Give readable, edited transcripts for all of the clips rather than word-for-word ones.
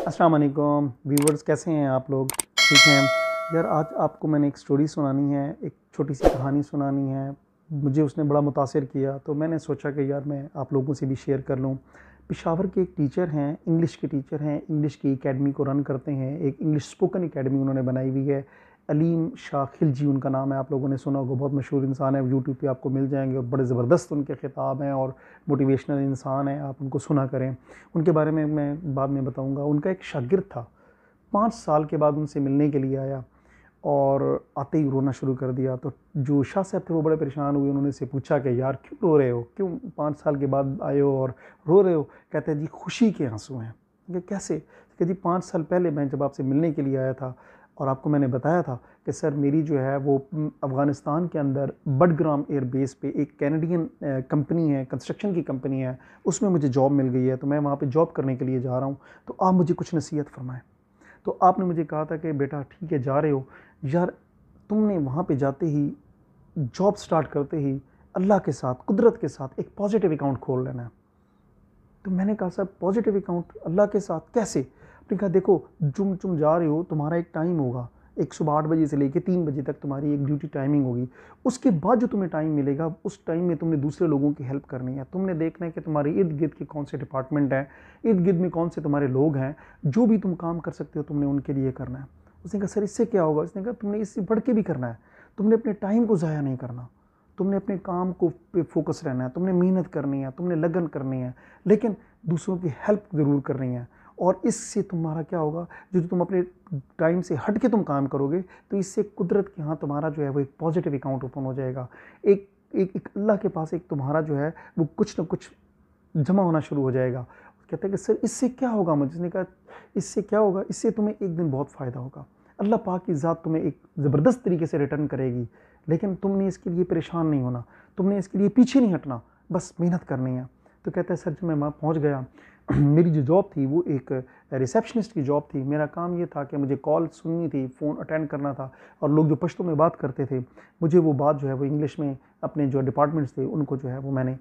अस्सलाम वालेकुम व्यूवर्स, कैसे हैं आप लोग? ठीक हैं यार। आज आपको मैंने एक स्टोरी सुनानी है, एक छोटी सी कहानी सुनानी है। मुझे उसने बड़ा मुतासिर किया, तो मैंने सोचा कि यार मैं आप लोगों से भी शेयर कर लूँ। पेशावर के एक टीचर हैं, इंग्लिश के टीचर हैं, इंग्लिश की एकेडमी को रन करते हैं। एक इंग्लिश स्पोकन एकेडमी उन्होंने बनाई हुई है। अलीम शाह खिलजी उनका नाम है, आप लोगों ने सुना होगा। बहुत मशहूर इंसान है, यूट्यूब पे आपको मिल जाएंगे और बड़े ज़बरदस्त उनके ख़िताब हैं और मोटिवेशनल इंसान है, आप उनको सुना करें। उनके बारे में मैं बाद में बताऊंगा। उनका एक शागिर्द था, 5 साल के बाद उनसे मिलने के लिए आया और आते ही रोना शुरू कर दिया। तो जो शाह साहब थे वो बड़े परेशान हुए। उन्होंने से पूछा कि यार क्यों रो रहे हो, क्यों 5 साल के बाद आए हो और रो रहे हो? कहते हैं जी खुशी के आंसू हैं। कि कैसे? कि जी 5 साल पहले मैं जब आपसे मिलने के लिए आया था और आपको मैंने बताया था कि सर मेरी जो है वो अफ़गानिस्तान के अंदर बडग्राम एयर बेस पे एक कैनेडियन कंपनी है, कंस्ट्रक्शन की कंपनी है, उसमें मुझे जॉब मिल गई है, तो मैं वहाँ पे जॉब करने के लिए जा रहा हूँ। तो आप मुझे कुछ नसीहत फरमाएं। तो आपने मुझे कहा था कि बेटा ठीक है जा रहे हो यार, तुमने वहाँ पे जाते ही, जॉब स्टार्ट करते ही अल्लाह के साथ, कुदरत के साथ एक पॉजिटिव अकाउंट खोल लेना है। तो मैंने कहा सर पॉजिटिव अकाउंट अल्लाह के साथ कैसे? आपने कहा देखो, तुम जा रहे हो, तुम्हारा एक टाइम होगा, एक सुबह 8 बजे से लेकर 3 बजे तक तुम्हारी एक ड्यूटी टाइमिंग होगी। उसके बाद जो तुम्हें टाइम मिलेगा उस टाइम में तुमने दूसरे लोगों की हेल्प करनी है। तुमने देखना है कि तुम्हारे इर्द गिर्द के कौन से डिपार्टमेंट हैं, इर्द गिर्द में कौन से तुम्हारे लोग हैं, जो भी तुम काम कर सकते हो तुमने उनके लिए करना है। उसने कहा सर इससे क्या होगा? उसने कहा तुमने इससे बढ़ के भी करना है, तुमने अपने टाइम को ज़ाया नहीं करना, तुमने अपने काम को पे फोकस रहना है, तुमने मेहनत करनी है, तुमने लगन करनी है, लेकिन दूसरों की हेल्प ज़रूर करनी है। और इससे तुम्हारा क्या होगा, जो तुम अपने टाइम से हट के तुम काम करोगे, तो इससे कुदरत के यहाँ तुम्हारा जो है वो एक पॉजिटिव अकाउंट ओपन हो जाएगा। एक एक अल्लाह के पास एक तुम्हारा जो है वो कुछ ना कुछ जमा होना शुरू हो जाएगा। कहते हैं कि सर इससे क्या होगा? मुझे उसने कहा इससे क्या होगा, इससे तुम्हें एक दिन बहुत फ़ायदा होगा। अल्लाह पाक की ज़ात तुम्हें एक ज़बरदस्त तरीके से रिटर्न करेगी, लेकिन तुमने इसके लिए परेशान नहीं होना, तुमने इसके लिए पीछे नहीं हटना, बस मेहनत करनी है। तो कहता है सर जब मैं वहाँ पहुँच गया, मेरी जो जॉब थी वो एक रिसेप्शनिस्ट की जॉब थी। मेरा काम ये था कि मुझे कॉल सुननी थी, फ़ोन अटेंड करना था, और लोग जो पश्तो में बात करते थे मुझे वो बात जो है वो इंग्लिश में अपने जो डिपार्टमेंट्स थे उनको जो है वो मैंने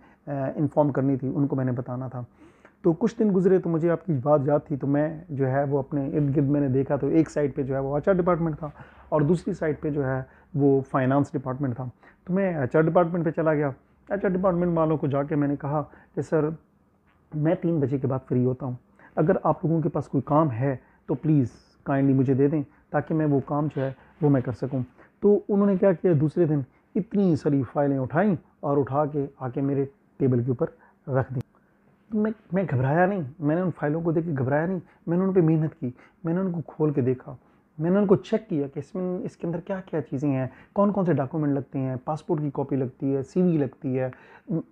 इन्फॉर्म करनी थी, उनको मैंने बताना था। तो कुछ दिन गुजरे तो मुझे आपकी बात याद थी, तो मैं जो है वो अपने इर्द गिर्द मैंने देखा, तो एक साइड पे जो है वो एचआर डिपार्टमेंट था और दूसरी साइड पे जो है वो फाइनेंस डिपार्टमेंट था। तो मैं एचआर डिपार्टमेंट पे चला गया। एचआर डिपार्टमेंट वालों को जाके मैंने कहा कि सर मैं 3 बजे के बाद फ्री होता हूँ, अगर आप लोगों के पास कोई काम है तो प्लीज़ काइंडली मुझे दे दें, ताकि मैं वो काम जो है वो मैं कर सकूँ। तो उन्होंने क्या किया, दूसरे दिन इतनी सारी फाइलें उठाई और उठा के आके मेरे टेबल के ऊपर रख दी। तो मैं घबराया नहीं, मैंने उन फाइलों को देख के घबराया नहीं, मैंने उन पे मेहनत की, मैंने उनको खोल के देखा, मैंने उनको चेक किया कि इसमें इसके अंदर क्या क्या चीज़ें हैं, कौन कौन से डॉक्यूमेंट लगते हैं। पासपोर्ट की कॉपी लगती है, सीवी लगती है,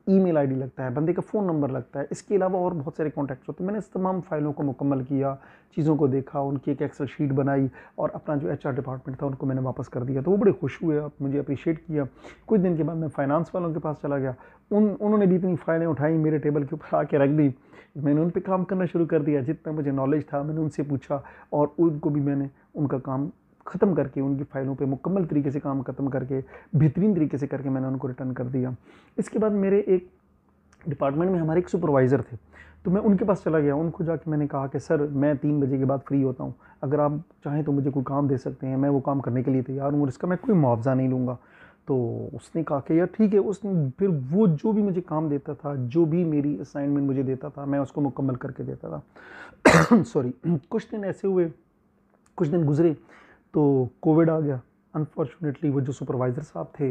ईमेल आईडी लगता है, बंदे का फ़ोन नंबर लगता है, इसके अलावा और बहुत सारे कॉन्टैक्ट्स होते हैं। मैंने इस तमाम फाइलों को मुकम्मल किया, चीज़ों को देखा, उनकी एक एक्सेल शीट बनाई और अपना जो एचआर डिपार्टमेंट था उनको मैंने वापस कर दिया। तो वो बड़े खुश हुए, मुझे अप्रिशिएट किया। कुछ दिन के बाद मैं फाइनेंस वालों के पास चला गया, उन्होंने भी इतनी फाइलें उठाई, मेरे टेबल के ऊपर आके रख दी। मैंने उन पे काम करना शुरू कर दिया, जितना मुझे नॉलेज था मैंने उनसे पूछा और उनको भी मैंने उनका काम ख़त्म करके, उनकी फ़ाइलों पे मुकम्मल तरीके से काम ख़त्म करके, बेहतरीन तरीके से करके मैंने उनको रिटर्न कर दिया। इसके बाद मेरे एक डिपार्टमेंट में हमारे एक सुपरवाइज़र थे, तो मैं उनके पास चला गया। उनको जाके मैंने कहा कि सर मैं 3 बजे के बाद फ्री होता हूँ, अगर आप चाहें तो मुझे कोई काम दे सकते हैं, मैं वो काम करने के लिए तैयार हूँ और इसका मैं कोई मुआवजा नहीं लूँगा। तो उसने कहा कि यार ठीक है। उसने फिर वो जो भी मुझे काम देता था, जो भी मेरी असाइनमेंट मुझे देता था, मैं उसको मुकम्मल करके देता था। सॉरी। कुछ दिन ऐसे हुए, कुछ दिन गुजरे तो कोविड आ गया। अनफॉर्चुनेटली वो जो सुपरवाइज़र साहब थे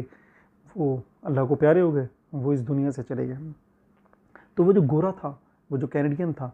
वो अल्लाह को प्यारे हो गए, वो इस दुनिया से चले गए। तो वो जो गोरा था, वो जो कैनेडियन था,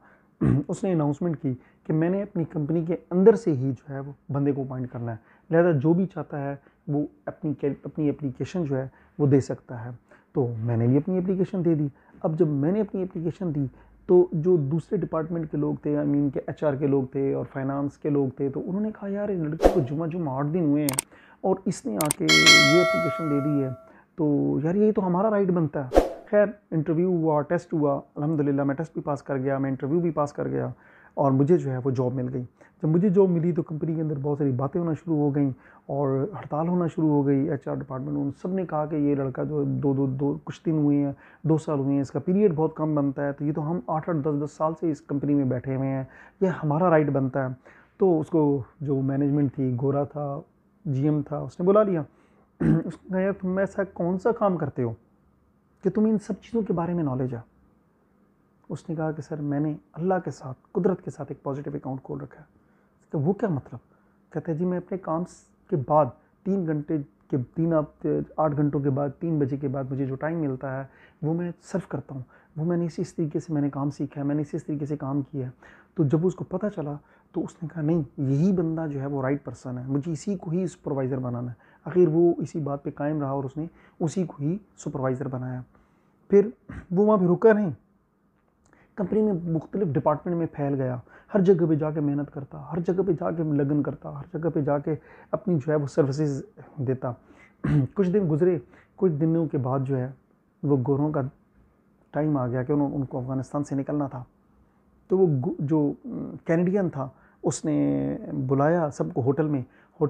उसने अनाउंसमेंट की कि मैंने अपनी कंपनी के अंदर से ही जो है वो बंदे को अपॉइंट करना है, लिहाजा जो भी चाहता है वो अपनी एप्लीकेशन जो है वो दे सकता है। तो मैंने भी अपनी एप्लीकेशन दे दी। अब जब मैंने अपनी एप्लीकेशन दी तो जो दूसरे डिपार्टमेंट के लोग थे, आई मीन के एचआर के लोग थे और फाइनेंस के लोग थे, तो उन्होंने कहा यार ये लड़के को जुमा 8 दिन हुए हैं और इसने आके ये एप्लीकेशन दे दी है, तो यार ये तो हमारा राइट बनता है। खैर इंटरव्यू हुआ, टेस्ट हुआ, अल्हम्दुलिल्लाह मैं टेस्ट भी पास कर गया, मैं इंटरव्यू भी पास कर गया और मुझे जो है वो जॉब मिल गई। जब मुझे जॉब मिली तो कंपनी के अंदर बहुत सारी बातें होना शुरू हो गई और हड़ताल होना शुरू हो गई। HR डिपार्टमेंट उन सब ने कहा कि ये लड़का जो दो कुछ दिन हुए हैं, 2 साल हुए हैं, इसका पीरियड बहुत कम बनता है, तो ये तो हम 8-8 10-10 साल से इस कंपनी में बैठे हुए हैं, ये हमारा राइट बनता है। तो उसको जो मैनेजमेंट थी, गोरा था, GM था, उसने बुला लिया। उसने कहा यार तुम ऐसा कौन सा काम करते हो कि तुम्हें इन सब चीज़ों के बारे में नॉलेज है। उसने कहा कि सर मैंने अल्लाह के साथ, कुदरत के साथ एक पॉजिटिव अकाउंट खोल रखा है। तो वो क्या मतलब? कहते हैं जी मैं अपने काम के बाद 3 घंटे के 8 घंटों के बाद 3 बजे के बाद मुझे जो टाइम मिलता है वो मैं सर्व करता हूँ। वो मैंने इस तरीके से मैंने काम सीखा है, मैंने इस तरीके से काम किया है। तो जब उसको पता चला तो उसने कहा नहीं, यही बंदा जो है वो राइट पर्सन है, मुझे इसी को ही सुपरवाइज़र बनाना है। आखिर वो इसी बात पे कायम रहा और उसने उसी को ही सुपरवाइज़र बनाया। फिर वो वहाँ पे रुका नहीं, कंपनी में मुख्तलिफ डिपार्टमेंट में फैल गया, हर जगह पे जाके मेहनत करता, हर जगह पे जाके लगन करता, हर जगह पे जाके अपनी जो है वो सर्विसेज देता। कुछ दिन गुजरे, कुछ दिनों के बाद जो है वो गोरों का टाइम आ गया कि उनको अफ़गानिस्तान से निकलना था। तो वो जो कैनेडियन था उसने बुलाया सबको होटल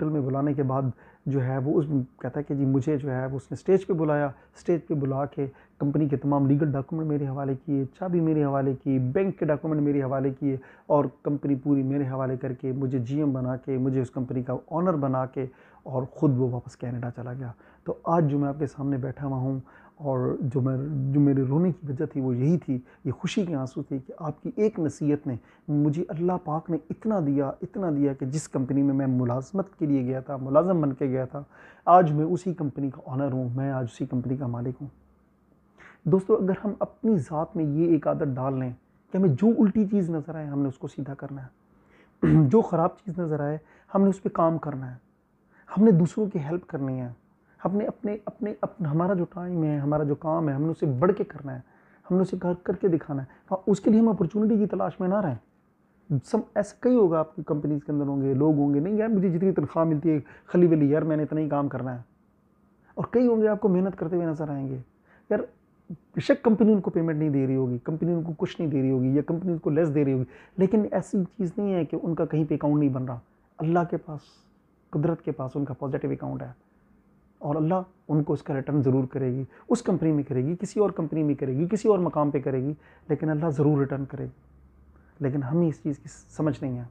में बुलाने के बाद जो है वो उस कहता है कि जी मुझे जो है वो उसने स्टेज पे बुलाया, स्टेज पे बुला के कंपनी के तमाम लीगल डॉक्यूमेंट मेरे हवाले किए, चाबी मेरे हवाले की, बैंक के डॉक्यूमेंट मेरे हवाले किए और कंपनी पूरी मेरे हवाले करके मुझे GM बना के, मुझे उस कंपनी का ऑनर बना के और ख़ुद वो वापस कनाडा चला गया। तो आज जो मैं आपके सामने बैठा हुआ हूँ और जो मेरे रोने की वजह थी वो यही थी, ये खुशी के आंसू थे कि आपकी एक नसीहत ने मुझे, अल्लाह पाक ने इतना दिया कि जिस कंपनी में मैं मुलाजमत के लिए गया था, मुलाजम बन के गया था, आज मैं उसी कंपनी का ऑनर हूँ, मैं आज उसी कंपनी का मालिक हूँ। दोस्तों अगर हम अपनी ज़ात में ये एक आदत डाल लें कि हमें जो उल्टी चीज़ नज़र आए हमने उसको सीधा करना है, जो ख़राब चीज़ नज़र आए हमने उस पर काम करना है, हमने दूसरों की हेल्प करनी है, हमारा जो टाइम है, हमारा जो काम है, हमने उसे बढ़ के करना है, हमने उसे करके दिखाना है। और उसके लिए हम अपॉर्चुनिटी की तलाश में ना रहें। सब ऐसे कई होगा आपकी कंपनीज के अंदर होंगे, लोग होंगे नहीं यार मुझे जितनी तनख्वाह मिलती है खली वली यार मैंने इतना ही काम करना है, और कई होंगे आपको मेहनत करते हुए नजर आएंगे। यार बेशक कंपनी उनको पेमेंट नहीं दे रही होगी, कंपनी उनको कुछ नहीं दे रही होगी या कंपनी उनको लेस दे रही होगी, लेकिन ऐसी चीज़ नहीं है कि उनका कहीं पे अकाउंट नहीं बन रहा। अल्लाह के पास, कुदरत के पास उनका पॉजिटिव अकाउंट है और अल्लाह उनको उसका रिटर्न ज़रूर करेगी। उस कंपनी में करेगी, किसी और कंपनी में करेगी, किसी और मकाम पे करेगी, लेकिन अल्लाह ज़रूर रिटर्न करेगी। लेकिन हमें इस चीज़ की समझ नहीं है।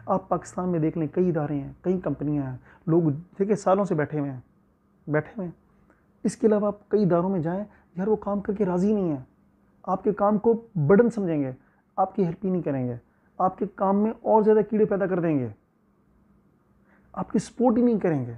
आप पाकिस्तान में देख लें, कई इदारे हैं, कई कंपनियां हैं, लोग देखिए सालों से बैठे हुए हैं। इसके अलावा आप कई इदारों में जाएं, यार वो काम करके राज़ी नहीं है, आपके काम को बर्डन समझेंगे, आपकी हेल्प ही नहीं करेंगे, आपके काम में और ज़्यादा कीड़े पैदा कर देंगे, आपकी सपोर्ट ही नहीं करेंगे।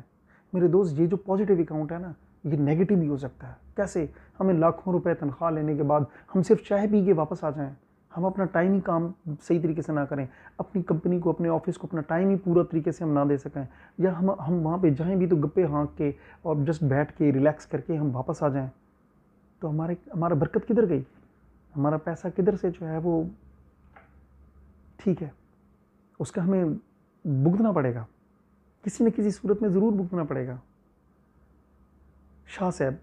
मेरे दोस्त ये जो पॉजिटिव अकाउंट है ना, ये नेगेटिव भी हो सकता है। कैसे? हमें लाखों रुपए तनख्वाह लेने के बाद हम सिर्फ चाय पी के वापस आ जाएं, हम अपना टाइम ही काम सही तरीके से ना करें, अपनी कंपनी को, अपने ऑफिस को अपना टाइम ही पूरा तरीके से हम ना दे सकें, या हम वहाँ पे जाएं भी तो गप्पे हाँक के और जस्ट बैठ के रिलैक्स करके हम वापस आ जाएं, तो हमारा बरकत किधर गई? हमारा पैसा किधर से जो है वो ठीक है, उसका हमें भुगतना पड़ेगा, किसी न किसी सूरत में ज़रूर भुगतना पड़ेगा। शाह साहब,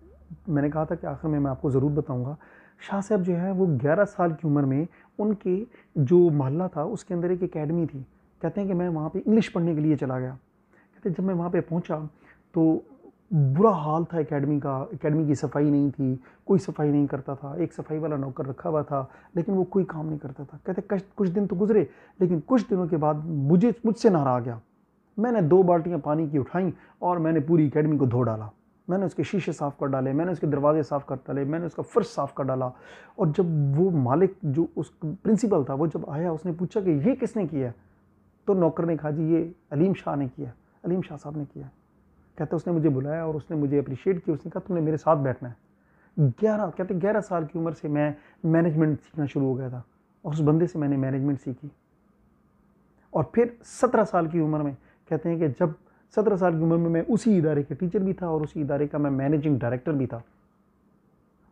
मैंने कहा था कि आखिर में मैं आपको ज़रूर बताऊंगा। शाह साहब जो है वो 11 साल की उम्र में उनके जो मोहल्ला था उसके अंदर एक एकेडमी थी। कहते हैं कि मैं वहाँ पे इंग्लिश पढ़ने के लिए चला गया। कहते जब मैं वहाँ पे पहुँचा तो बुरा हाल था एकेडमी का, एकेडमी की सफाई नहीं थी, कोई सफाई नहीं करता था, एक सफाई वाला नौकर रखा हुआ था लेकिन वो कोई काम नहीं करता था। कहते कुछ दिन तो गुजरे, लेकिन कुछ दिनों के बाद मुझसे नारा आ गया। मैंने 2 बाल्टियाँ पानी की उठाई और मैंने पूरी एकेडमी को धो डाला। मैंने उसके शीशे साफ़ कर डाले, मैंने उसके दरवाजे साफ़ कर डाले, मैंने उसका फर्श साफ़ कर डाला। और जब वो मालिक जो उस प्रिंसिपल था वो जब आया, उसने पूछा कि ये किसने किया? तो नौकर ने कहा जी ये अलीम शाह ने किया, अलीम शाह साहब ने किया। कहते उसने मुझे बुलाया और उसने मुझे अप्रिशिएट किया। उसने कहा तुमने मेरे साथ बैठना है। 11 साल की उम्र से मैं मैनेजमेंट सीखना शुरू हो गया था और उस बंदे से मैंने मैनेजमेंट सीखी। और फिर 17 साल की उम्र में, कहते हैं कि जब 17 साल की उम्र में मैं उसी इदारे के टीचर भी था और उसी इदारे का मैं मैनेजिंग डायरेक्टर भी था।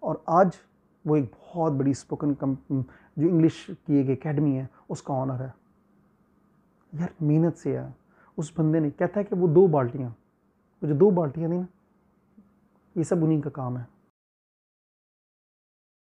और आज वो एक बहुत बड़ी स्पोकन जो इंग्लिश की एक एकेडमी है उसका ऑनर है। यार मेहनत से है उस बंदे ने। कहता है कि वो 2 बाल्टियाँ, वो जो 2 बाल्टियाँ थी ना, ये सब उन्हीं का काम है।